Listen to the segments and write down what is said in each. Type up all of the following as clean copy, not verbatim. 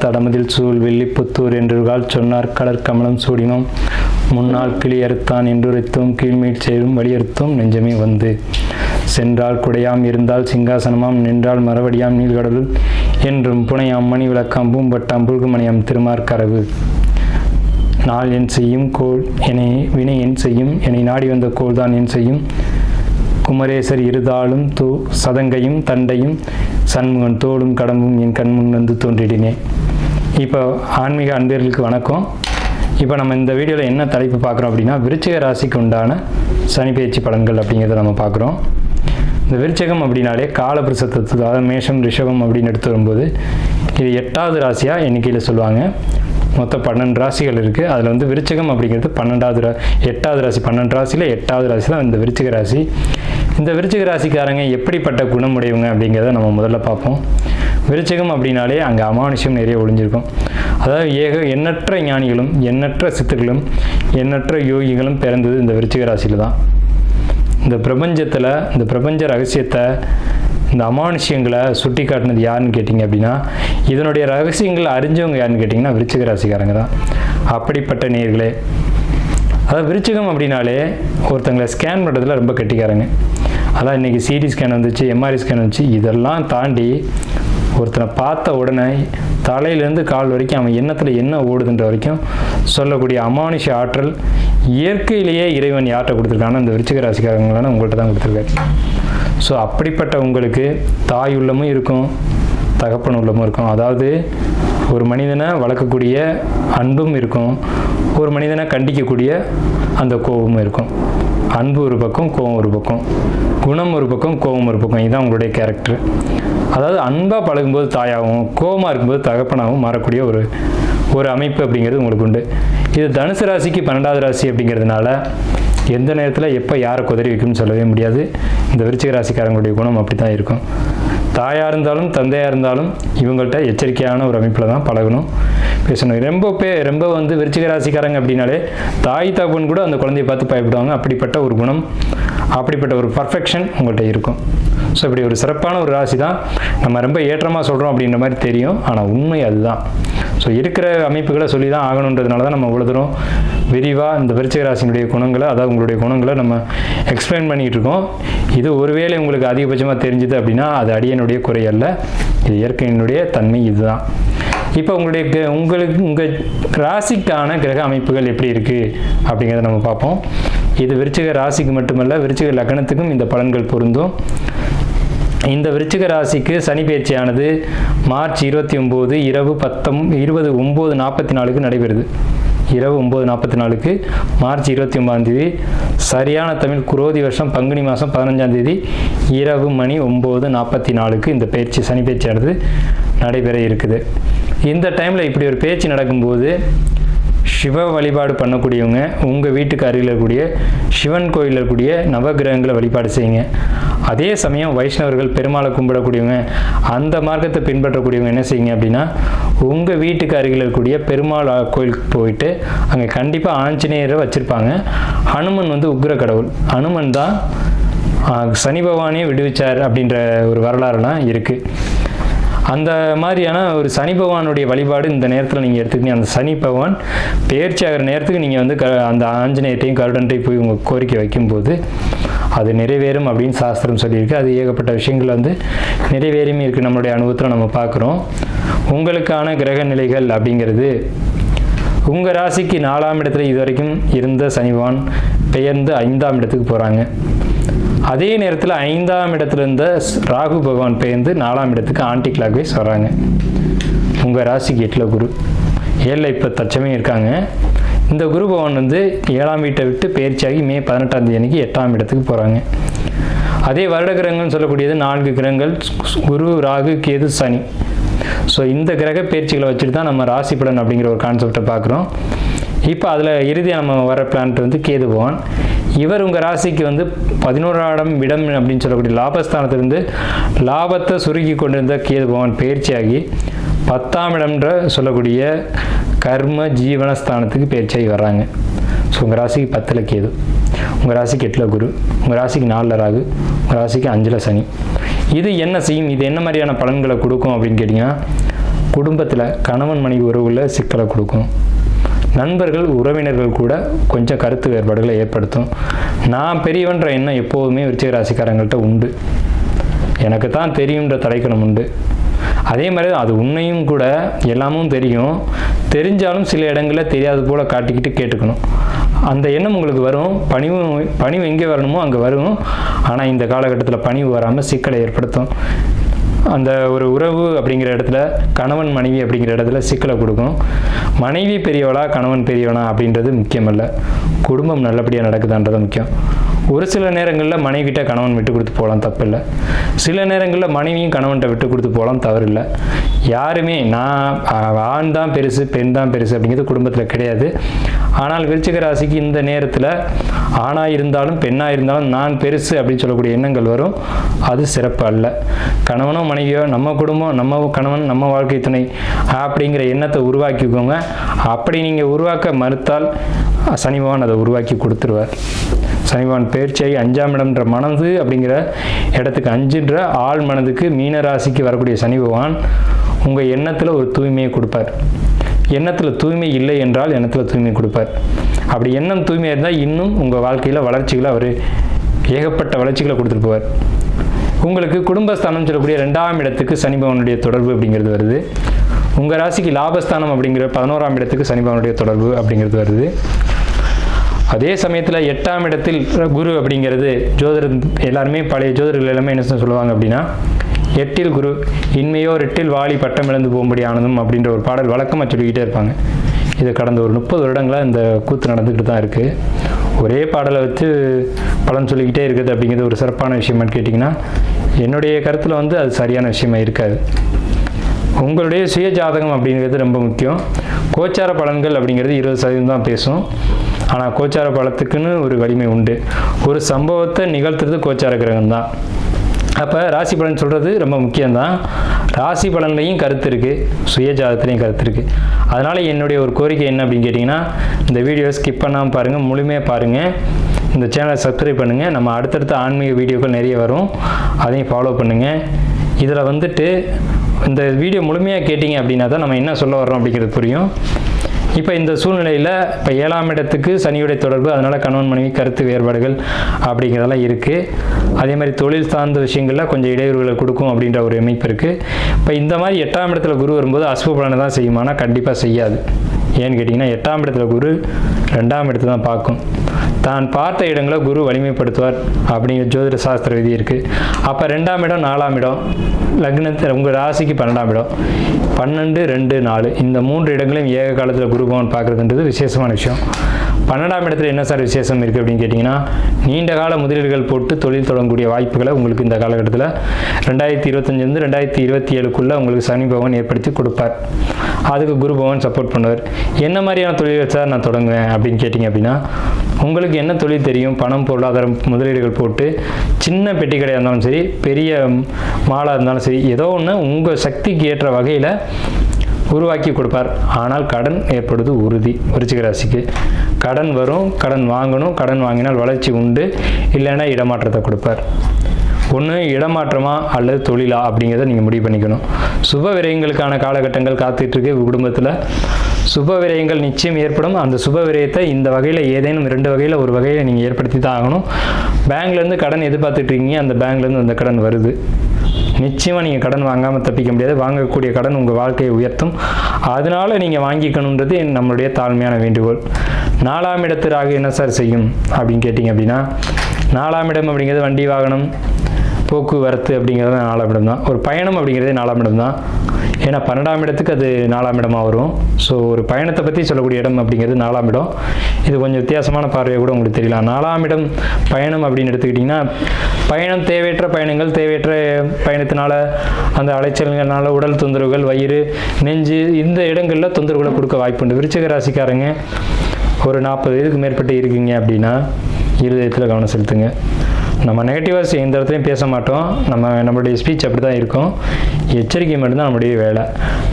தடமதில் சூழ் வெள்ளிப்புத்தூர் என்றுகால் சொன்னார் கடற்கமலம் சூடினோம் முன்னால் கிளியறுத்தான் என்றுரைத்தோம் கீழ்மீட் சேரும் வலியுறுத்தோம் நெஞ்சமே வந்து சென்றால் குடையாம் இருந்தால் சிங்காசனமாம் நின்றால் மறுபடியாம் நீள்கடலுள் என்றும் புனையாம் மணி விளக்காம் பூம்பட்டாம் புல்குமணியாம் திருமார்கரவு நாள் என் செய்யும் கோள் என்னை வினை என் செய்யும் என்னை நாடி வந்த கோள் தான் என் செய்யும் குமரேசர் இருதாளும் சதங்கையும் தண்டையும் சண்முகன் தோளும் கடம்பும் என் கண்முன் வந்து தோன்றிடினேன். இப்போ ஆன்மீக அன்பர்களுக்கு வணக்கம். இப்போ நம்ம இந்த வீடியோவில் என்ன தலைப்பு பார்க்குறோம் அப்படின்னா, விருச்சிக ராசிக்கு உண்டான சனி பெயர்ச்சி பலன்கள் அப்படிங்கிறத நம்ம பார்க்குறோம். இந்த விருச்சகம் அப்படின்னாலே காலபிரசத்துக்கு, அதாவது மேஷம் ரிஷபம் அப்படின்னு எடுத்து வரும்போது இது 8வது ராசியாக எண்ணிக்கையில் சொல்லுவாங்க. மொத்தம் 12 ராசிகள் இருக்குது. அதில் வந்து விருச்சகம் அப்படிங்கிறது 8வது ராசி. 12 ராசியில் 8வது ராசி தான் இந்த விருச்சிக ராசி. இந்த விருச்சிக ராசிக்காரங்க எப்படிப்பட்ட குணமுடையவங்க அப்படிங்கிறத நம்ம முதல்ல பார்ப்போம். விருச்சகம் அப்படின்னாலே அங்கே அமானுஷ்யம் நிறைய ஒளிஞ்சிருக்கும். அதாவது எண்ணற்ற ஞானிகளும் எண்ணற்ற சித்தர்களும் எண்ணற்ற யோகிகளும் பிறந்தது இந்த விருச்சிக ராசியில் தான். இந்த பிரபஞ்சத்தில் இந்த பிரபஞ்ச ரகசியத்தை, இந்த அமானுஷ்யங்களை சுட்டி காட்டினது யாருன்னு கேட்டிங்க அப்படின்னா, இதனுடைய ரகசியங்களை அறிஞ்சவங்க யாருன்னு கேட்டிங்கன்னா விருச்சிக ராசிக்காரங்க தான். அப்படிப்பட்ட நேயர்களே, அதாவது விருச்சிகம் அப்படின்னாலே ஒருத்தங்களை ஸ்கேன் பண்ணுறதுல ரொம்ப கெட்டிக்காரங்க. அதான் இன்றைக்கி சிடி ஸ்கேன் வந்துச்சு, எம்ஆர்ஐ ஸ்கேன் வந்துச்சு. இதெல்லாம் தாண்டி ஒருத்தனை பார்த்த உடனே தலையிலேருந்து கால் வரைக்கும் அவன் எண்ணத்தில் என்ன ஓடுதுன்ற வரைக்கும் சொல்லக்கூடிய அமானுஷ ஆற்றல் இயற்கையிலேயே இறைவன் யார்கிட்ட கொடுத்துருக்காங்கன்னா இந்த விருச்சிக ராசிக்காரங்களான உங்கள்கிட்ட தான் கொடுத்துருக்காரு. ஸோ அப்படிப்பட்ட உங்களுக்கு தாய் உள்ளமும் இருக்கும், தகப்பன் உள்ளமும் இருக்கும். அதாவது ஒரு மனிதனை வளர்க்கக்கூடிய அன்பும் இருக்கும், ஒரு மனிதனை கண்டிக்கக்கூடிய அந்த கோபமும் இருக்கும். அன்பு ஒரு பக்கம், கோபம் ஒரு பக்கம், குணம் ஒரு பக்கம், கோபம் ஒரு பக்கம். இதுதான் உங்களுடைய கேரக்டர். அதாவது அன்பாக பழகும்போது தாயாகவும், கோபமாக இருக்கும்போது தகப்பனாகவும் மாறக்கூடிய ஒரு அமைப்பு அப்படிங்கிறது உங்களுக்கு உண்டு. இது தனுசு ராசிக்கு 12வது ராசி அப்படிங்கிறதுனால எந்த நேரத்தில் எப்போ யாரை குதறி வைக்கும்னு சொல்லவே முடியாது. இந்த விருச்சிக ராசிக்காரங்களுடைய குணம் அப்படி தான் இருக்கும். தாயாக இருந்தாலும் தந்தையாக இருந்தாலும் இவங்கள்ட்ட எச்சரிக்கையான ஒரு அமைப்பில் தான் பழகணும், பேசணும். ரொம்ப வந்து விருச்சிக ராசிக்காரங்க அப்படின்னாலே தாய் தகப்பன் கூட அந்த குழந்தையை பார்த்து பயப்படுவாங்க. அப்படிப்பட்ட ஒரு குணம், அப்படிப்பட்ட ஒரு பர்ஃபெக்ஷன் உங்கள்கிட்ட இருக்கும். ஸோ இப்படி ஒரு சிறப்பான ஒரு ராசி தான். நம்ம ரொம்ப ஏற்றமாக சொல்கிறோம் அப்படின்ற மாதிரி தெரியும், ஆனால் உண்மை அதுதான். ஸோ இருக்கிற அமைப்புகளை சொல்லி தான் ஆகணுன்றதுனால தான் நம்ம இவ்வளோ தூரம் விரிவாக இந்த விருச்சிக ராசியினுடைய குணங்களை, அதாவது உங்களுடைய குணங்களை நம்ம எக்ஸ்பிளைன் பண்ணிகிட்டு இருக்கோம். இது ஒருவேளை உங்களுக்கு அதிகபட்சமாக தெரிஞ்சுது அப்படின்னா அது அடியனுடைய குறை அல்ல, இது இயற்கையினுடைய தன்மை. இதுதான். இப்போ உங்கள் ராசிக்கான கிரக அமைப்புகள் எப்படி இருக்குது அப்படிங்கிறத நம்ம பார்ப்போம். இது விருச்சிக ராசிக்கு மட்டுமல்ல, விருச்சிக லக்னத்துக்கும் இந்த பலன்கள் பொருந்தும். இந்த விருச்சிக ராசிக்கு சனி பெயர்ச்சியானது மார்ச் 29 இரவு 9:44 நடைபெறுது. இரவு 9:44 மார்ச் 29 சரியான தமிழ் குரோதி வருஷம் பங்குனி மாதம் 15 இரவு மணி 9:44 இந்த பயிற்சி, சனி பயிற்சியானது நடைபெற இருக்குது. இந்த டைமில் இப்படி ஒரு பேச்சு நடக்கும்போது சிவ வழிபாடு பண்ணக்கூடியவங்க உங்கள் வீட்டுக்கு அருகில் இருக்கக்கூடிய சிவன் கோயிலில் இருக்கக்கூடிய நவகிரகங்களை வழிபாடு செய்யுங்க. அதே சமயம் வைஷ்ணவர்கள் பெருமாளை கும்பிடக்கூடியவங்க, அந்த மார்க்கத்தை பின்பற்றக்கூடியவங்க என்ன செய்யுங்க அப்படின்னா, உங்கள் வீட்டுக்கு அருகில் இருக்கக்கூடிய பெருமாள் கோயிலுக்கு போயிட்டு அங்கே கண்டிப்பாக ஆஞ்சநேயரை வச்சுருப்பாங்க. ஹனுமன் வந்து உக்ர கடவுள். ஹனுமன் தான் சனி பகவானே விடுவிச்சார் அப்படின்ற ஒரு வரலாறுலாம் இருக்குது. அந்த மாதிரியான ஒரு சனி பகவானுடைய வழிபாடு இந்த நேரத்தில் நீங்கள் எடுத்துக்கிட்டீங்க. அந்த சனி பகவான் பெயர்ச்சி ஆகிற நேரத்துக்கு நீங்கள் வந்து அந்த ஆஞ்சநேயத்தையும் கருடன்ட்டையும் போய் உங்கள் கோரிக்கை வைக்கும்போது அது நிறைவேறும் அப்படின்னு சாஸ்திரம் சொல்லியிருக்கு. அது ஏகப்பட்ட விஷயங்கள் வந்து நிறைவேறியும் இருக்குது, நம்மளுடைய அனுபவத்தில் நம்ம பார்க்குறோம். உங்களுக்கான கிரக நிலைகள் அப்படிங்கிறது, உங்கள் ராசிக்கு 4ஆம் இடத்துல இது வரைக்கும் இருந்த சனி பகவான் பெயர்ந்து 5ஆம் இடத்துக்கு போகிறாங்க. அதே நேரத்தில் 5ஆம் இடத்துல இருந்த ராகு பகவான் பெயர்ந்து 4ஆம் இடத்துக்கு ஆன்டி கிளாக் வைஸ் வராங்க. உங்கள் ராசிக்கு 8ல் குரு, 7ல் இப்போ தற்சமயம் இருக்காங்க. இந்த குரு பகவான் வந்து 7ஆம் வீட்டை விட்டு பெயர்ச்சியாகி மே 18 அன்னைக்கு 8ஆம் இடத்துக்கு போகிறாங்க. அதே வருட கிரகங்கள்னு சொல்லக்கூடியது 4 கிரகங்கள், குரு, ராகு, கேது, சனி. ஸோ இந்த கிரக பயிற்சிகளை வச்சுட்டு தான் நம்ம ராசி பலன் அப்படிங்கிற ஒரு கான்செப்டை பார்க்குறோம். இப்போ அதில் இறுதியாக நம்ம வர பிளான்ட் வந்து கேது பகவான். இவர் உங்கள் ராசிக்கு வந்து 11ஆம் இடம் அப்படின்னு சொல்லக்கூடிய லாபஸ்தானத்திலிருந்து லாபத்தை சுருக்கி கொண்டிருந்த கேது பகவான் பயிற்சியாகி 10ஆம் இடம்ன்ற சொல்லக்கூடிய கர்ம ஜீவனஸ்தானத்துக்கு பயிற்சியாகி வர்றாங்க. ஸோ உங்கள் ராசிக்கு 10ல் கேது, உங்கள் ராசிக்கு 8ல் குரு, உங்கள் ராசிக்கு 4ல் ராகு, உங்கள் ராசிக்கு 5ல் சனி. இது என்ன செய்யும், இது என்ன மாதிரியான பலன்களை கொடுக்கும் அப்படின்னு கேட்டிங்கன்னா, குடும்பத்தில் கணவன் மனைவி உறவுல சிக்கலை கொடுக்கும். நண்பர்கள் உறவினர்கள் கூட கொஞ்சம் கருத்து வேறுபாடுகளை ஏற்படுத்தும். நான் பெரியவன்ற எண்ணம் எப்போதுமே விருச்சிக ராசிக்காரங்கள்ட்ட உண்டு. எனக்கு தான் தெரியுன்ற தலைக்கணம் உண்டு. அதே மாதிரி அது உன்னையும் கூட எல்லாமும் தெரியும், தெரிஞ்சாலும் சில இடங்களில் தெரியாது போல் காட்டிக்கிட்டு கேட்டுக்கணும். அந்த எண்ணம் உங்களுக்கு வரும். பணிவு எங்கே வரணுமோ அங்கே வரும். ஆனால் இந்த காலகட்டத்தில் பணிவு வராமல் சிக்கலை ஏற்படுத்தும். அந்த ஒரு உறவு அப்படிங்கிற இடத்துல கணவன் மனைவி அப்படிங்கிற இடத்துல சிக்கலை கொடுக்கும். மனைவி பெரியவளா கணவன் பெரியவனா அப்படின்றது முக்கியமல்ல, குடும்பம் நல்லபடியாக நடக்குதான்றது முக்கியம். ஒரு சில நேரங்களில் மனைவிகிட்ட கணவன் விட்டு கொடுத்து போகலாம், தப்பில்லை. சில நேரங்களில் மனைவியும் கணவன்கிட்ட விட்டு கொடுத்து போகலாம், தவறில்லை. யாருமே நான் ஆண் தான் பெருசு பெண் தான் பெருசு அப்படிங்கிறது குடும்பத்தில் கிடையாது. ஆனால் விருச்சிக ராசிக்கு இந்த நேரத்தில் ஆணாக இருந்தாலும் பெண்ணாக இருந்தாலும் நான் பெருசு அப்படின்னு சொல்லக்கூடிய எண்ணங்கள் வரும். அது சிறப்பு அல்ல. கணவனோ மனைவியோ நம்ம குடும்பம், நம்ம கணவன், நம்ம வாழ்க்கை துணை அப்படிங்கிற எண்ணத்தை உருவாக்கிக்கோங்க. அப்படி நீங்கள் உருவாக்க மறுத்தால் சனி பகவான் அதை உருவாக்கி கொடுத்துருவார். சனி பகவான் பயிற்சியாகி 5ஆம் இடம்ன்ற மனது அப்படிங்கிற இடத்துக்கு 5ன்ற ஆள் மனதுக்கு மீன ராசிக்கு வரக்கூடிய சனி பகவான் உங்கள் எண்ணத்தில் ஒரு தூய்மையை கொடுப்பார். எண்ணத்தில் தூய்மை இல்லை என்றால் எண்ணத்தில் தூய்மை கொடுப்பார். அப்படி எண்ணம் தூய்மையாக இருந்தால் இன்னும் உங்கள் வாழ்க்கையில் வளர்ச்சிகளை அவர் ஏகப்பட்ட வளர்ச்சிகளை கொடுத்துட்டு போவார். உங்களுக்கு குடும்பஸ்தானம் சொல்லக்கூடிய 2ஆம் இடத்துக்கு சனி பகவானுடைய தொடர்பு அப்படிங்கிறது வருது. உங்கள் ராசிக்கு லாபஸ்தானம் அப்படிங்கிற 11ஆம் இடத்துக்கு சனி பகவானுடைய தொடர்பு அப்படிங்கிறது வருது. அதே சமயத்தில் 8ஆம் இடத்தில் குரு அப்படிங்கிறது ஜோதிடர் எல்லாருமே பழைய ஜோதிடர்கள் எல்லாமே என்ன சொல்லுவாங்க அப்படின்னா, 8இல் குரு இன்மையோர் 8இல் வாலி பட்டம் இழந்து போகும்படி ஆனதும் அப்படின்ற ஒரு பாடல் வழக்கமாக சொல்லிக்கிட்டே இருப்பாங்க. இது கடந்த ஒரு 30 வருடங்களாக இந்த கூத்து நடந்துக்கிட்டு தான் இருக்குது. ஒரே பாடலை வச்சு பலன் சொல்லிக்கிட்டே இருக்குது அப்படிங்கிறது ஒரு சிறப்பான விஷயமானு கேட்டிங்கன்னா, என்னுடைய கருத்தில் அது சரியான விஷயமா இருக்காது. உங்களுடைய சுய ஜாதகம் அப்படிங்கிறது ரொம்ப முக்கியம். கோச்சார பலன்கள் அப்படிங்கிறது 20% தான் பேசும். ஆனால் கோச்சார பலத்துக்குன்னு ஒரு வலிமை உண்டு. ஒரு சம்பவத்தை நிகழ்த்துறது கோச்சார கிரகம் தான். அப்போ ராசி பலன் சொல்கிறது ரொம்ப முக்கியம்தான். ராசி பலன்லையும் கருத்து இருக்குது, சுய ஜாதகத்துலேயும் கருத்து இருக்குது. அதனால் என்னுடைய ஒரு கோரிக்கை என்ன அப்படின்னு கேட்டிங்கன்னா, இந்த வீடியோ ஸ்கிப் பண்ணாமல் பாருங்கள், முழுமையாக பாருங்கள். இந்த சேனலை சப்ஸ்கிரைப் பண்ணுங்கள். நம்ம அடுத்தடுத்த ஆன்மீக வீடியோக்கள் நிறைய வரும், அதையும் ஃபாலோ பண்ணுங்கள். இதில் இந்த வீடியோ முழுமையாக கேட்டிங்க அப்படின்னா தான் நம்ம என்ன சொல்ல வர்றோம் அப்படிங்கிறது புரியும். இப்போ இந்த சூழ்நிலையில் இப்போ 7ஆம் இடத்துக்கு சனியுடைய தொடர்பு, அதனால் கணவன் மனைவி கருத்து வேறுபாடுகள் அப்படிங்கிறதெல்லாம் இருக்குது. அதே மாதிரி தொழில் சார்ந்த விஷயங்களில் கொஞ்சம் இடையூறுகளை கொடுக்கும் அப்படின்ற ஒரு அமைப்பு இருக்குது. இப்போ இந்த மாதிரி 8ஆம் இடத்துல குரு வரும்போது அசுப பலனை தான் செய்யுமானா கண்டிப்பாக செய்யாது. ஏன்னு கேட்டிங்கன்னா 8ஆம் இடத்துல குரு 2ஆம் இடத்தை தான் பார்க்கும். தான் பார்த்த இடங்களை குரு வலிமைப்படுத்துவார் அப்படிங்கிற ஜோதிட சாஸ்திர விதி இருக்குது. அப்போ 2ஆம் இடம் 4ஆம் இடம் லக்னத்தில் உங்கள் ராசிக்கு 12ஆம் இடம் 12, 2, 4 இந்த 3 இடங்களையும் ஏக காலத்தில் குரு பகவான் பார்க்குறதுன்றது விசேஷமான விஷயம். 12ஆம் இடத்துல என்ன சார் விசேஷம் இருக்குது அப்படின்னு கேட்டிங்கன்னா, நீண்ட கால முதலீடுகள் போட்டு தொழில் தொடங்கக்கூடிய வாய்ப்புகளை உங்களுக்கு இந்த காலகட்டத்தில் 2025 2027க்குள்ளே உங்களுக்கு சனி பகவான் ஏற்படுத்தி கொடுப்பார். அதுக்கு குரு பகவான் சப்போர்ட் பண்ணுவார். என்ன மாதிரியான தொழில் சார் நான் தொடங்குவேன் அப்படின்னு கேட்டிங்க அப்படின்னா, உங்களுக்கு என்ன தொழில் தெரியும், பணம் பொருளாதாரம் முதலீடுகள் போட்டு சின்ன பெட்டி கடையாக இருந்தாலும் சரி, பெரிய மாலாக இருந்தாலும் சரி, ஏதோ ஒன்று உங்கள் சக்திக்கு ஏற்ற வகையில் உருவாக்கி கொடுப்பார். ஆனால் கடன் ஏற்படுவது உறுதி. விருச்சிக ராசிக்கு கடன் வரும், கடன் வாங்கணும். கடன் வாங்கினால் வளர்ச்சி உண்டு, இல்லைன்னா இடமாற்றத்தை கொடுப்பார். ஒன்று இடமாற்றமா அல்லது தொழிலா அப்படிங்கிறத நீங்கள் முடிவு பண்ணிக்கணும். சுப விரயங்களுக்கான காலகட்டங்கள் காத்துட்ருக்கு. குடும்பத்தில் சுப விரயங்கள் நிச்சயம் ஏற்படும். அந்த சுப விரயத்தை இந்த வகையில் ஏதேனும் 2 வகையில் ஒரு வகையில் நீங்கள் ஏற்படுத்தி தான் ஆகணும். பேங்க்லேருந்து கடன் எதிர்பார்த்துட்ருக்கீங்க, அந்த பேங்க்லேருந்து அந்த கடன் வருது. நிச்சயமாக நீங்கள் கடன் வாங்காமல் தப்பிக்க முடியாது. வாங்கக்கூடிய கடன் உங்கள் வாழ்க்கையை உயர்த்தும். அதனால் நீங்கள் வாங்கிக்கணுன்றது நம்மளுடைய தாழ்மையான வேண்டுகோள். 4ஆம் இடத்து ராகு என்ன சார் செய்யும் அப்படின்னு கேட்டிங்க அப்படின்னா, 4ஆம் இடம் அப்படிங்கிறது வண்டி வாகனம் போக்குவரத்து அப்படிங்கிறது 4ஆம் இடம் தான். ஒரு பயணம் அப்படிங்கிறதே 4ஆம் இடம் தான். ஏன்னா 12ஆம் இடத்துக்கு அது 4ஆம் இடமாக வரும். ஸோ ஒரு பயணத்தை பற்றி சொல்லக்கூடிய இடம் அப்படிங்கிறது 4ஆம் இடம். இது கொஞ்சம் வித்தியாசமான பார்வையை கூட உங்களுக்கு தெரியலாம். 4ஆம் இடம் பயணம் அப்படின்னு எடுத்துக்கிட்டிங்கன்னா, பயணம் தேவையற்ற பயணங்கள், தேவையற்ற பயணத்தினால அந்த அலைச்சல்கள்னால உடல் தொந்தரவுகள், வயிறு, நெஞ்சு இந்த இடங்களில் தொந்தரவுகளை கொடுக்க வாய்ப்புண்டு. விருச்சிக ராசிக்காரங்க ஒரு 40 வயதுக்கு மேற்பட்டு இருக்கீங்க அப்படின்னா இருதயத்தில் கவனம் செலுத்துங்க. நம்ம நெகட்டிவாக எந்த இடத்துலையும் பேச மாட்டோம். நம்மளுடைய ஸ்பீச் அப்படி தான் இருக்கும். எச்சரிக்கை மட்டும்தான் நம்முடைய வேலை.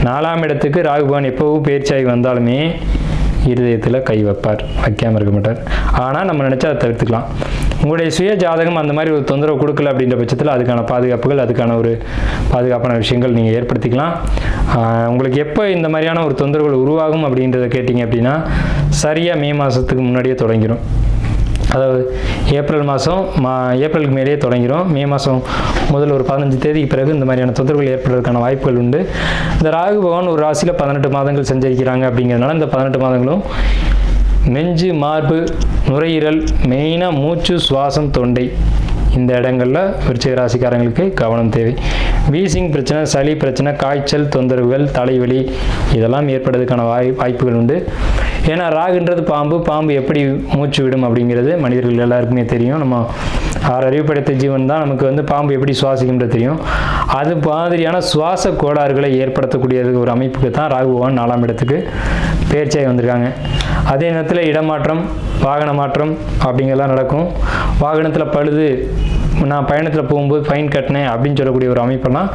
4ஆம் இடத்துக்கு ராகு பகவான் எப்போவும் பயிற்சியாகி வந்தாலுமே இருதயத்தில் கை வைப்பார், வைக்காமல் இருக்க மாட்டார். ஆனால் நம்ம நினச்சா அதை தவிர்த்துக்கலாம். உங்களுடைய சுய ஜாதகம் அந்த மாதிரி ஒரு தொந்தரவு கொடுக்கல அப்படின்ற பட்சத்தில் அதுக்கான பாதுகாப்புகள், அதுக்கான ஒரு பாதுகாப்பான விஷயங்கள் நீங்கள் ஏற்படுத்திக்கலாம். உங்களுக்கு எப்போ இந்த மாதிரியான ஒரு தொந்தரவுகள் உருவாகும் அப்படின்றத கேட்டிங்க அப்படின்னா, சரியாக மே மாதத்துக்கு முன்னாடியே தொடங்கிடும். அதாவது ஏப்ரல் மாதம் ஏப்ரலுக்கு மேலேயே தொடங்கிடும். மே மாதம் முதல் ஒரு 15 தேதிக்கு பிறகு இந்த மாதிரியான தொந்தரவுகள் ஏற்படுறதுக்கான வாய்ப்புகள் உண்டு. இந்த ராகு பகவான் ஒரு ராசியில் 18 மாதங்கள் சஞ்சரிக்கிறாங்க அப்படிங்கிறதுனால இந்த 18 மாதங்களும் நெஞ்சு, மார்பு, நுரையீரல், மெயினாக மூச்சு, சுவாசம், தொண்டை இந்த இடங்களில் விருச்சிக ராசிக்காரங்களுக்கு கவனம் தேவை. வீசிங் பிரச்சனை, சளி பிரச்சனை, காய்ச்சல் தொந்தரவுகள், தலைவலி இதெல்லாம் ஏற்படுறதுக்கான வாய்ப்புகள் உண்டு. ஏன்னா ராகுன்றது பாம்பு எப்படி மூச்சு விடும் அப்படிங்கிறது மனிதர்கள் எல்லாருக்குமே தெரியும். நம்ம 6 அறிவு படைத்த ஜீவன் தான். நமக்கு பாம்பு எப்படி சுவாசிக்கின்றது தெரியும். அது மாதிரியான சுவாச கோளாறுகளை ஏற்படுத்தக்கூடியது ஒரு அமைப்புக்கு தான் ராகு பகவான் 4ஆம் இடத்துக்கு பெயர்ச்சியாகி வந்திருக்காங்க. அதே நேரத்தில் இடமாற்றம், வாகன மாற்றம் அப்படிங்கிறலாம் நடக்கும். வாகனத்தில் பழுது, நான் பயணத்தில் போகும்போது ஃபைன் கட்டினேன் அப்படின்னு சொல்லக்கூடிய ஒரு அமைப்பெல்லாம்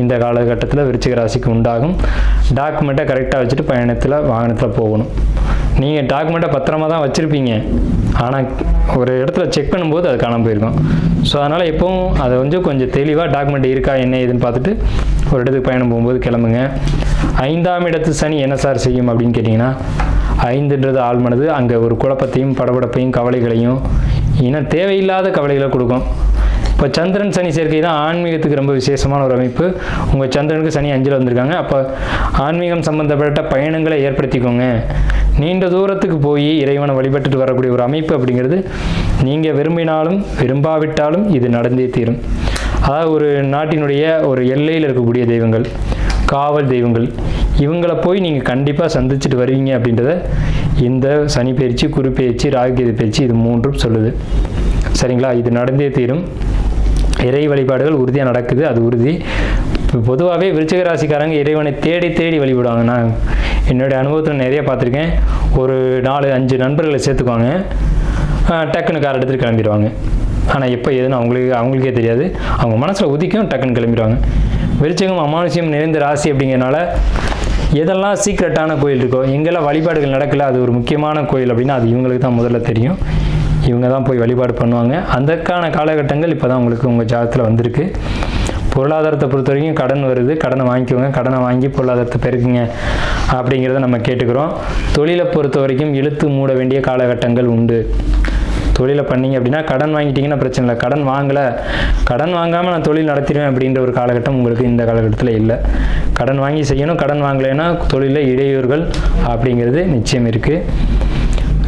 இந்த காலகட்டத்தில் விருச்சிக ராசிக்கு உண்டாகும். டாக்குமெண்ட்டை கரெக்டாக வச்சுட்டு வாகனத்தில் போகணும். நீங்கள் டாக்குமெண்ட்டை பத்திரமா தான் வச்சுருப்பீங்க, ஆனால் ஒரு இடத்துல செக் பண்ணும்போது அது காணாமல் போயிருக்கும். ஸோ அதனால் எப்பவும் அதை கொஞ்சம் தெளிவாக டாக்குமெண்ட் இருக்கா என்ன ஏதுன்னு பார்த்துட்டு ஒரு இடத்துக்கு பயணம் போகும்போது கிளம்புங்க. 5ஆம் இடத்து சனி என்ன சார் செய்யும் அப்படின்னு கேட்டிங்கன்னா, 5ன்றது ஆழ்மனது. அங்கே ஒரு குழப்பத்தையும் படபடப்பையும் கவலைகளையும் இன்னும் தேவையில்லாத கவலைகளை கொடுக்கும். இப்போ சந்திரன் சனி சேர்க்கை தான் ஆன்மீகத்துக்கு ரொம்ப விசேஷமான ஒரு அமைப்பு. உங்கள் சந்திரனுக்கு சனி 5ல் வந்திருக்காங்க. அப்போ ஆன்மீகம் சம்பந்தப்பட்ட பயணங்களை ஏற்படுத்திக்கோங்க. நீண்ட தூரத்துக்கு போய் இறைவனை வழிபட்டுட்டு வரக்கூடிய ஒரு அமைப்பு அப்படிங்கிறது நீங்கள் விரும்பினாலும் விரும்பாவிட்டாலும் இது நடந்தே தீரும். அதாவது ஒரு நாட்டினுடைய ஒரு எல்லையில் இருக்கக்கூடிய தெய்வங்கள், காவல் தெய்வங்கள், இவங்களை போய் நீங்கள் கண்டிப்பாக சந்திச்சுட்டு வருவீங்க அப்படின்றத இந்த சனி பயிற்சி, குரு பயிற்சி, ராகுகேது பயிற்சி இது 3ம் சொல்லுது. சரிங்களா? இது நடந்தே தீரும். இறை வழிபாடுகள் உறுதியாக நடக்குது, அது உறுதி. பொதுவாகவே விருச்சிக ராசிக்காரங்க இறைவனை தேடி தேடி வழிபடுவாங்க. நான் என்னுடைய அனுபவத்தில் நிறைய பார்த்துருக்கேன். ஒரு 4-5 நண்பர்களை சேர்த்துக்குவாங்க, டக்குன்னு கார் எடுத்துகிட்டு கிளம்பிடுவாங்க. ஆனால் எப்போ எதுன்னு அவங்களுக்கே தெரியாது. அவங்க மனசில் உதிக்கும், டக்குன்னு கிளம்பிடுவாங்க. விருச்சிகம் அமானுஷ்யம் நிறைந்த ராசி அப்படிங்கிறனால எதெல்லாம் சீக்ரெட்டான கோயில் இருக்கோ, எங்கெல்லாம் வழிபாடுகள் நடக்கல, அது ஒரு முக்கியமான கோயில் அப்படின்னா அது இவங்களுக்கு தான் முதல்ல தெரியும். இவங்க தான் போய் வழிபாடு பண்ணுவாங்க. அதற்கான காலகட்டங்கள் இப்போ தான் உங்கள் ஜாதகத்தில் வந்திருக்கு. பொருளாதாரத்தை பொறுத்த வரைக்கும் கடன் வருது, கடனை வாங்கிக்கோங்க, கடனை வாங்கி பொருளாதாரத்தை பெருக்குங்க அப்படிங்கிறத நம்ம கேட்டுக்கிறோம். தொழிலை பொறுத்த வரைக்கும் இழுத்து மூட வேண்டிய காலகட்டங்கள் உண்டு. தொழிலை பண்ணிங்க அப்படின்னா கடன் வாங்கிட்டீங்கன்னா பிரச்சனை இல்லை. கடன் வாங்காமல் நான் தொழில் நடத்திடுவேன் அப்படின்ற ஒரு காலகட்டம் உங்களுக்கு இந்த காலகட்டத்தில் இல்லை. கடன் வாங்கி செய்யணும். கடன் வாங்கலைன்னா தொழிலில் இடையூறுகள் அப்படிங்கிறது நிச்சயம் இருக்குது.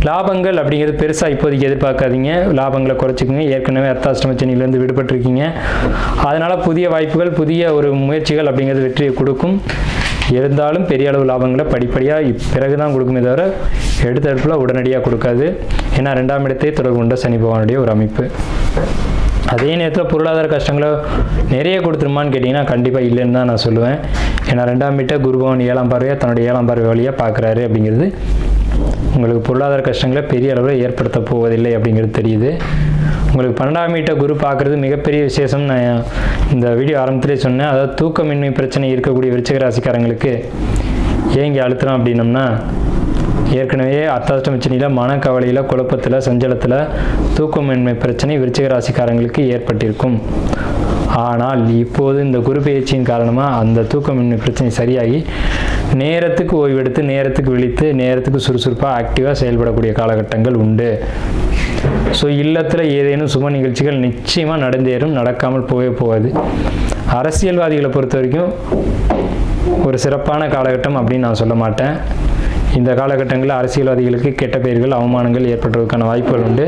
லாபங்கள் அப்படிங்கிறது பெருசாக இப்போதைக்கு எதிர்பார்க்காதீங்க. லாபங்களை குறைச்சிக்கோங்க. ஏற்கனவே அர்த்தாஷ்டம சனியிலேருந்து விடுபட்டிருக்கீங்க. அதனால் புதிய வாய்ப்புகள், புதிய ஒரு முயற்சிகள் அப்படிங்கிறது வெற்றியை கொடுக்கும். இருந்தாலும் பெரிய அளவு லாபங்களை படிப்படியாக பிறகு தான் கொடுக்குமே தவிர எடுத்தடுப்பில் உடனடியாக கொடுக்காது. ஏன்னா 2ஆம் இடத்தை தொடர்பு கொண்ட சனி பகவானுடைய ஒரு அமைப்பு. அதே நேரத்தில் பொருளாதார கஷ்டங்களை நிறைய கொடுத்துருமான்னு கேட்டிங்கன்னா கண்டிப்பாக இல்லைன்னு தான் நான் சொல்லுவேன். ஏன்னா 2ஆம் வீட்டை குரு பகவான் 7ஆம் பார்வையாக தன்னுடைய 7ஆம் பார்வை வழியாக பார்க்குறாரு அப்படிங்கிறது உங்களுக்கு பொருளாதார கஷ்டங்களை பெரிய அளவில் ஏற்படுத்த போவதில்லை அப்படிங்கிறது தெரியுது. உங்களுக்கு 12ஆம் வீட்டை குரு பார்க்குறது மிகப்பெரிய விசேஷம். நான் இந்த வீடியோ ஆரம்பத்திலே சொன்னேன். அதாவது தூக்கமின்மை பிரச்சனை இருக்கக்கூடிய விருச்சிக ராசிக்காரங்களுக்கு ஏன் இங்கே அழுத்துறோம் அப்படின்னம்னா, ஏற்கனவே அர்த்தாஷ்டம சனியில் மனக்கவலையில், குழப்பத்தில், சஞ்சலத்தில் தூக்கமின்மை பிரச்சனை விருச்சிக ராசிக்காரங்களுக்கு ஏற்பட்டிருக்கும். ஆனால் இப்போது இந்த குரு பயிற்சியின் காரணமாக அந்த தூக்கமின்மை பிரச்சனை சரியாகி நேரத்துக்கு ஓய்வெடுத்து, நேரத்துக்கு விழித்து, நேரத்துக்கு சுறுசுறுப்பாக ஆக்டிவாக செயல்படக்கூடிய காலகட்டங்கள் உண்டு. ஸோ இல்லத்தில் ஏதேனும் சுப நிகழ்ச்சிகள் நிச்சயமாக நடந்தேறும், நடக்காமல் போகாது. அரசியல்வாதிகளை பொறுத்த வரைக்கும் ஒரு சிறப்பான காலகட்டம் அப்படின்னு நான் சொல்ல மாட்டேன். இந்த காலகட்டங்களில் அரசியல்வாதிகளுக்கு கெட்ட பெயர்கள், அவமானங்கள் ஏற்படுவதற்கான வாய்ப்புகள் உண்டு.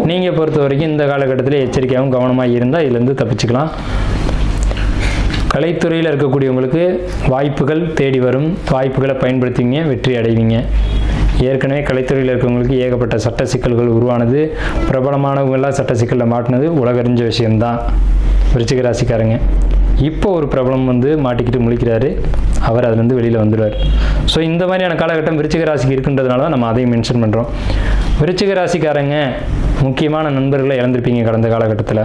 நீங்கள் பொறுத்த வரைக்கும் இந்த காலகட்டத்தில் எச்சரிக்கையாகவும் கவனமாக இருந்தால் இதுலேருந்து தப்பிச்சுக்கலாம். கலைத்துறையில் இருக்கக்கூடியவங்களுக்கு வாய்ப்புகள் தேடி வரும். வாய்ப்புகளை பயன்படுத்திங்க, வெற்றி அடைவீங்க. ஏற்கனவே கலைத்துறையில் இருக்கவங்களுக்கு ஏகப்பட்ட சட்ட சிக்கல்கள் உருவானது. பிரபலமானவங்களாம் சட்ட சிக்கலில் மாட்டினது உலகறிஞ்ச விஷயம்தான். விருச்சிக ராசிக்காரங்க இப்போ ஒரு பிரபலம் மாட்டிக்கிட்டு முழிக்கிறாரு, அவர் அதுலேருந்து வெளியில் வந்துடுவார். ஸோ இந்த மாதிரியான காலகட்டம் விருச்சிக ராசிக்கு இருக்குன்றதுனால தான் நம்ம அதையும் மென்ஷன் பண்ணுறோம். விருச்சிக ராசிக்காரங்க முக்கியமான நண்பர்களை இழந்திருப்பீங்க கடந்த காலகட்டத்தில்.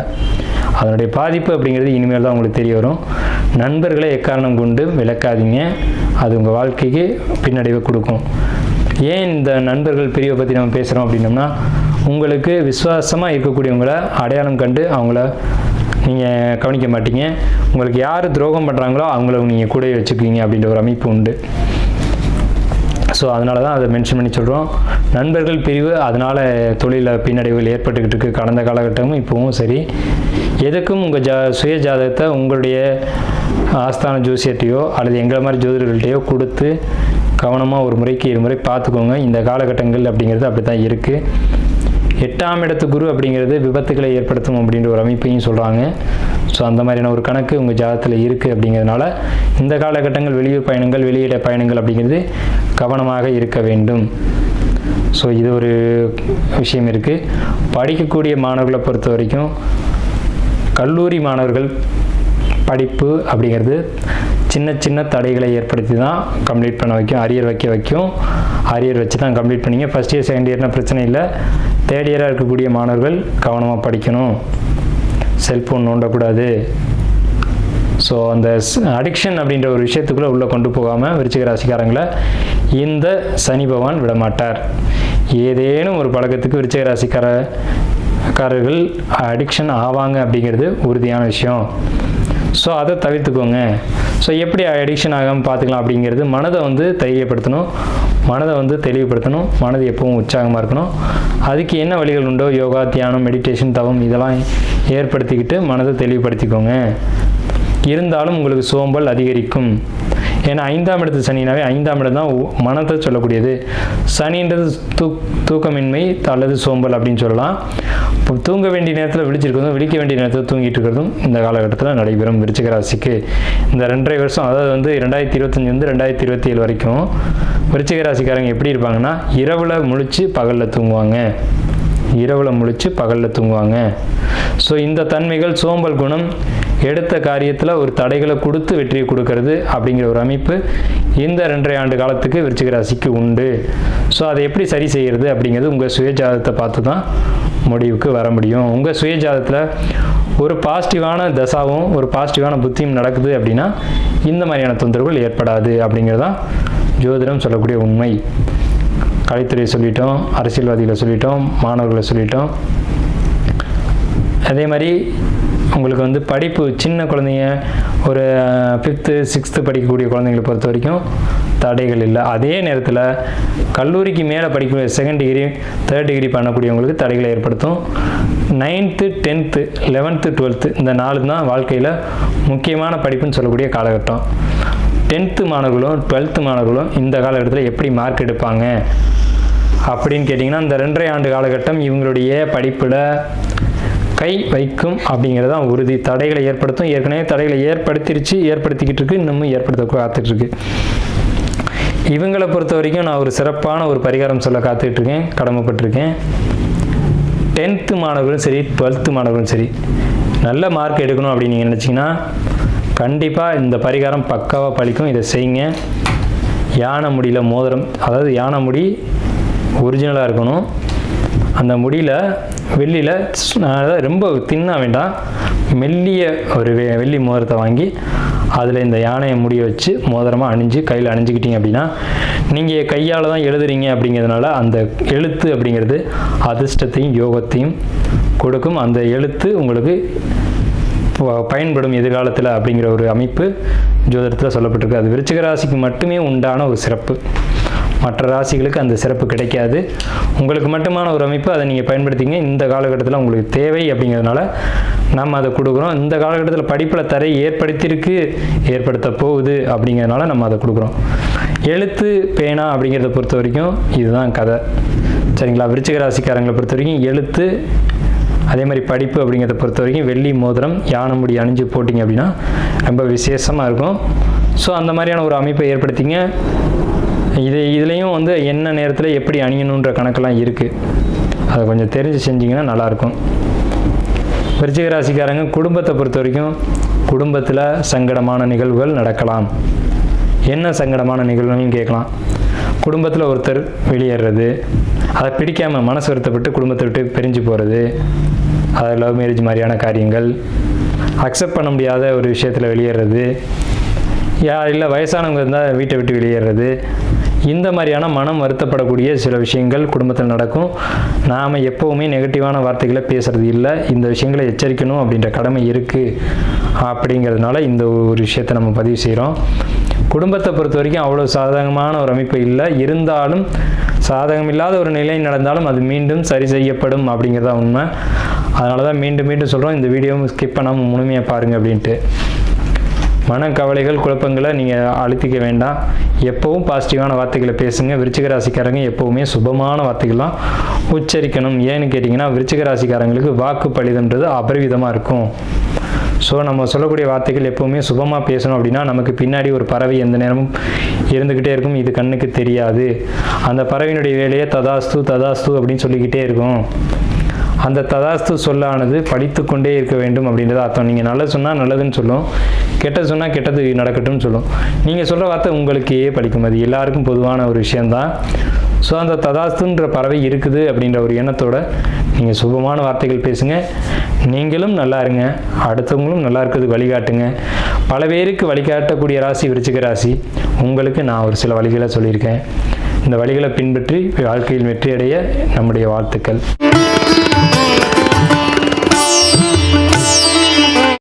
அதனுடைய பாதிப்பு அப்படிங்கிறது இனிமேல் தான் உங்களுக்கு தெரிய வரும். நண்பர்களை எக்காரணம் கொண்டு விளக்காதீங்க, அது உங்கள் வாழ்க்கைக்கு பின்னடைவை கொடுக்கும். ஏன் இந்த நண்பர்கள் பிரிவை பற்றி நம்ம பேசுகிறோம் அப்படின்னோம்னா, உங்களுக்கு விசுவாசமாக இருக்கக்கூடியவங்களை அடையாளம் கண்டு அவங்கள நீங்கள் கவனிக்க மாட்டீங்க. உங்களுக்கு யார் துரோகம் பண்ணுறாங்களோ அவங்கள நீங்கள் கூட வச்சுக்குவீங்க அப்படின்ற ஒரு அமைப்பு உண்டு. ஸோ அதனால தான் அதை மென்ஷன் பண்ணி சொல்கிறோம். நண்பர்கள் பிரிவு, அதனால் தொழிலில் பின்னடைவுகள் ஏற்பட்டுக்கிட்டு இருக்குது கடந்த காலகட்டமும் இப்போவும் சரி. எதுக்கும் உங்கள் சுய ஜாதகத்தை உங்களுடைய ஆஸ்தான ஜோசியத்தையோ அல்லது எங்களை மாதிரி ஜோதிடர்கள்ட்டையோ கொடுத்து கவனமாக ஒரு முறைக்கு இருமுறை பார்த்துக்கோங்க. இந்த காலகட்டங்கள் அப்படிங்கிறது அப்படி தான் இருக்குது. 8ஆம் இடத்து குரு அப்படிங்கிறது விபத்துக்களை ஏற்படுத்தும் அப்படின்ற ஒரு அமைப்பையும் சொல்கிறாங்க. ஸோ அந்த மாதிரியான ஒரு கணக்கு உங்கள் ஜாதகத்தில் இருக்குது அப்படிங்கிறதுனால இந்த காலகட்டங்கள் வெளியூர் பயணங்கள், வெளியிட பயணங்கள் அப்படிங்கிறது கவனமாக இருக்க வேண்டும். ஸோ இது ஒரு விஷயம் இருக்குது. படிக்கக்கூடிய மாணவர்களை பொறுத்த வரைக்கும் கல்லூரி மாணவர்கள் படிப்பு அப்படிங்கிறது சின்ன சின்ன தடைகளை ஏற்படுத்தி தான் கம்ப்ளீட் பண்ண வைக்கும், அரியர் வைக்கும். அரியர் வச்சு தான் கம்ப்ளீட் பண்ணிங்க. ஃபஸ்ட் இயர் செகண்ட் இயர்னால் பிரச்சனை இல்லை. தேர்ட் இயராக இருக்கக்கூடிய மாணவர்கள் கவனமாக படிக்கணும், செல்ஃபோன் நோண்டக்கூடாது. ஸோ அந்த அடிக்ஷன் அப்படின்ற ஒரு விஷயத்துக்குள்ளே உள்ளே கொண்டு போகாமல் விருச்சிக ராசிக்காரங்களை இந்த சனி பகவான் விடமாட்டார். ஏதேனும் ஒரு பழக்கத்துக்கு விருச்சிக ராசிக்காரர்கள் அடிக்ஷன் ஆவாங்க அப்படிங்கிறது உறுதியான விஷயம். ஸோ அதை தவிர்த்துக்கோங்க. ஸோ எப்படி அடிக்ஷன் ஆகாமல் பார்த்துக்கலாம் அப்படிங்கிறது, மனதை தைரியப்படுத்தணும், மனதை தெளிவுபடுத்தணும், மனது எப்பவும் உற்சாகமாக இருக்கணும். அதுக்கு என்ன வழிகள் உண்டோ, யோகா, தியானம், மெடிடேஷன், தவம் இதெல்லாம் ஏற்படுத்திக்கிட்டு மனதை தெளிவுபடுத்திக்கோங்க. இருந்தாலும் உங்களுக்கு சோம்பல் அதிகரிக்கும். ஏன்னா 5ஆம் இடத்து சனினாவே 5ஆம் இடம் தான் மனத்தை சொல்லக்கூடியது. சனின்றது தூக்கமின்மை அல்லது சோம்பல் அப்படின்னு சொல்லலாம். இப்போ தூங்க வேண்டிய நேரத்தில் விழிச்சிருக்கிறதும், விழிக்க வேண்டிய நேரத்தில் தூங்கிட்டு இருக்கிறதும் இந்த காலகட்டத்தில் நடைபெறும் விருச்சிக ராசிக்கு. இந்த 2.5 வருஷம், அதாவது 2025 2027 வரைக்கும் விருச்சிக ராசிக்காரங்க எப்படி இருப்பாங்கன்னா, இரவில் முழிச்சு பகலில் தூங்குவாங்க, இரவில் முழிச்சு பகலில் தூங்குவாங்க. ஸோ இந்த தன்மைகள், சோம்பல் குணம், எடுத்த காரியத்தில் ஒரு தடைகளை கொடுத்து வெற்றியை கொடுக்கறது அப்படிங்கிற ஒரு அமைப்பு இந்த 2.5 ஆண்டு காலத்துக்கு விருச்சிக ராசிக்கு உண்டு. ஸோ அதை எப்படி சரி செய்கிறது அப்படிங்கிறது உங்கள் சுயஜாதகத்தை பார்த்து தான் முடிவுக்கு வர முடியும். உங்கள் சுயஜாதகத்தில் ஒரு பாசிட்டிவான தசாவும் ஒரு பாசிட்டிவான புத்தியும் நடக்குது அப்படின்னா இந்த மாதிரியான தொந்தரவுகள் ஏற்படாது அப்படிங்கிறதான் ஜோதிடம் சொல்லக்கூடிய உண்மை. கலைத்துறையை சொல்லிட்டோம், அரசியல்வாதிகளை சொல்லிட்டோம், மாணவர்களை சொல்லிட்டோம். அதே மாதிரி உங்களுக்கு படிப்பு, சின்ன குழந்தைங்க ஒரு 5th 6th படிக்கக்கூடிய குழந்தைங்களை பொறுத்த வரைக்கும் தடைகள் இல்லை. அதே நேரத்தில் கல்லூரிக்கு மேலே படிக்கக்கூடிய 2nd டிகிரி 3rd டிகிரி பண்ணக்கூடியவங்களுக்கு தடைகளை ஏற்படுத்தும். 9th 10th 11th 12th இந்த 4 தான் வாழ்க்கையில் முக்கியமான படிப்புன்னு சொல்லக்கூடிய காலகட்டம். 10th மாணவர்களும் 12th மாணவர்களும் இந்த காலகட்டத்தில் எப்படி மார்க் எடுப்பாங்க அப்படின்னு கேட்டிங்கன்னா, இந்த 2.5 ஆண்டு காலகட்டம் இவங்களுடைய படிப்பில் கை வைக்கும் அப்படிங்கிறதான் உறுதி. தடைகளை ஏற்படுத்தும். ஏற்கனவே தடைகளை ஏற்படுத்திக்கிட்டு இருக்கு, இன்னமும் ஏற்படுத்த காத்துட்ருக்கு. இவங்களை பொறுத்த வரைக்கும் நான் ஒரு சிறப்பான ஒரு பரிகாரம் சொல்ல காத்துக்கிட்டு இருக்கேன், கடமைப்பட்டிருக்கேன். 10th மாணவர்களும் சரி, 12th மாணவர்களும் சரி, நல்ல மார்க் எடுக்கணும் அப்படின்னு நீங்கள் நினச்சிங்கன்னா கண்டிப்பாக இந்த பரிகாரம் பக்காவாக பழிக்கும். இதை செய்யுங்க. யானை முடியில் மோதிரம், அதாவது யானை முடி ஒரிஜினலாக இருக்கணும். அந்த முடியில் வெள்ளியில் ரொம்ப தின்னாக வேண்டாம், மெல்லிய ஒரு வெள்ளி மோதிரத்தை வாங்கி அதில் இந்த யானையை முடிய வச்சு மோதிரமாக அணிஞ்சு கையில் அணிஞ்சிக்கிட்டீங்க அப்படின்னா, நீங்கள் கையால் தான் எழுதுறீங்க அப்படிங்கிறதுனால அந்த எழுத்து அப்படிங்கிறது அதிர்ஷ்டத்தையும் யோகத்தையும் கொடுக்கும். அந்த எழுத்து உங்களுக்கு பயன்படும் எதிர்காலத்தில் அப்படிங்கிற ஒரு அமைப்பு ஜோதிடத்தில் சொல்லப்பட்டிருக்கு. அது விருச்சிக ராசிக்கு மட்டுமே உண்டான ஒரு சிறப்பு. மற்ற ராசிகளுக்கு அந்த சிறப்பு கிடைக்காது. உங்களுக்கு மட்டுமான ஒரு அமைப்பு. அதை நீங்கள் பயன்படுத்திங்க. இந்த காலகட்டத்தில் உங்களுக்கு தேவை அப்படிங்கிறதுனால நம்ம அதை கொடுக்குறோம். இந்த காலகட்டத்தில் படிப்பில் தடை ஏற்படுத்த போகுது அப்படிங்கிறதுனால நம்ம அதை கொடுக்குறோம். எழுத்து, பேனா அப்படிங்கிறத பொறுத்த வரைக்கும் இதுதான் கதை. சரிங்களா? விருச்சிக ராசிக்காரங்களை பொறுத்த வரைக்கும் எழுத்து, அதே மாதிரி படிப்பு அப்படிங்கிறத பொறுத்த வரைக்கும் வெள்ளி மோதிரம், யானை முடி அணிஞ்சு போட்டிங்க அப்படின்னா ரொம்ப விசேஷமாக இருக்கும். ஸோ அந்த மாதிரியான ஒரு அமைப்பை ஏற்படுத்திங்க. இதுலேயும் என்ன நேரத்தில் எப்படி அணியணுன்ற கணக்கெல்லாம் இருக்குது. அதை கொஞ்சம் தெரிஞ்சு செஞ்சிங்கன்னா நல்லாயிருக்கும். விருச்சிக ராசிக்காரங்க குடும்பத்தை பொறுத்த வரைக்கும் குடும்பத்தில் சங்கடமான நிகழ்வுகள் நடக்கலாம். என்ன சங்கடமான நிகழ்வுன்னு கேட்கலாம். குடும்பத்தில் ஒருத்தர் வெளியேறது, அதை பிடிக்காமல் மனசு வருத்தப்பட்டு குடும்பத்தை விட்டு பிரிஞ்சு போகிறது, அது லவ் மேரேஜ் மாதிரியான காரியங்கள், அக்செப்ட் பண்ண முடியாத ஒரு விஷயத்தில் வெளியேறது, இல்லை வயசானவங்க இருந்தால் வீட்டை விட்டு வெளியேறது, இந்த மாதிரியான மனம் வருத்தப்படக்கூடிய சில விஷயங்கள் குடும்பத்தில் நடக்கும். நாம் எப்போவுமே நெகட்டிவான வார்த்தைகளை பேசுகிறது இல்லை. இந்த விஷயங்களை எச்சரிக்கணும் அப்படின்ற கடமை இருக்குது. அப்படிங்கிறதுனால இந்த ஒரு விஷயத்தை நம்ம பதிவு செய்கிறோம். குடும்பத்தை பொறுத்த வரைக்கும் அவ்வளோ சாதகமான ஒரு அமைப்பு இல்லை. இருந்தாலும் சாதகம் இல்லாத ஒரு நிலை நடந்தாலும் அது மீண்டும் சரி செய்யப்படும் அப்படிங்கிறதா உண்மை. அதனால தான் மீண்டும் மீண்டும் சொல்கிறோம், இந்த வீடியோவும் ஸ்கிப் பண்ணாமல் முழுமையாக பாருங்கள் அப்படின்ட்டு. மனக்கவலைகள் குழப்பங்களை நீங்கள் அழுத்திக்க வேண்டாம். எப்போவும் பாசிட்டிவான வார்த்தைகளை பேசுங்க. விருச்சிக ராசிக்காரங்க எப்போவுமே சுபமான வார்த்தைகள்லாம் உச்சரிக்கணும். ஏன்னு கேட்டிங்கன்னா விருச்சிக ராசிக்காரங்களுக்கு வாக்கு பலிதம்ன்றது அபரிவிதமாக இருக்கும். ஸோ நம்ம சொல்லக்கூடிய வார்த்தைகள் எப்போவுமே சுபமாக பேசணும். அப்படின்னா நமக்கு பின்னாடி ஒரு பறவை எந்த நேரமும் இருந்துக்கிட்டே இருக்கும். இது கண்ணுக்கு தெரியாது. அந்த பறவையினுடைய வேலையை ததாஸ்து ததாஸ்து அப்படின்னு சொல்லிக்கிட்டே இருக்கும். அந்த ததாஸ்து சொல்லானது படித்து கொண்டே இருக்க வேண்டும் அப்படின்றது அர்த்தம். நீங்கள் நல்லது சொன்னால் நல்லதுன்னு சொல்லும், கெட்டது சொன்னால் கெட்டது நடக்கட்டும்னு சொல்லும். நீங்கள் சொல்கிற வார்த்தை உங்களுக்கே படிக்கும். அது எல்லாருக்கும் பொதுவான ஒரு விஷயந்தான். ஸோ அந்த ததாஸ்துன்ற பறவை இருக்குது அப்படின்ற ஒரு எண்ணத்தோட நீங்கள் சுபமான வார்த்தைகள் பேசுங்க. நீங்களும் நல்லா இருங்க, அடுத்தவங்களும் நல்லா இருக்கிறது வழிகாட்டுங்க. பல பேருக்கு வழிகாட்டக்கூடிய ராசி விருச்சிக ராசி. உங்களுக்கு நான் ஒரு சில வழிகளை சொல்லியிருக்கேன். இந்த வழிகளை பின்பற்றி வாழ்க்கையில் வெற்றியடைய நம்முடைய வாழ்த்துக்கள்.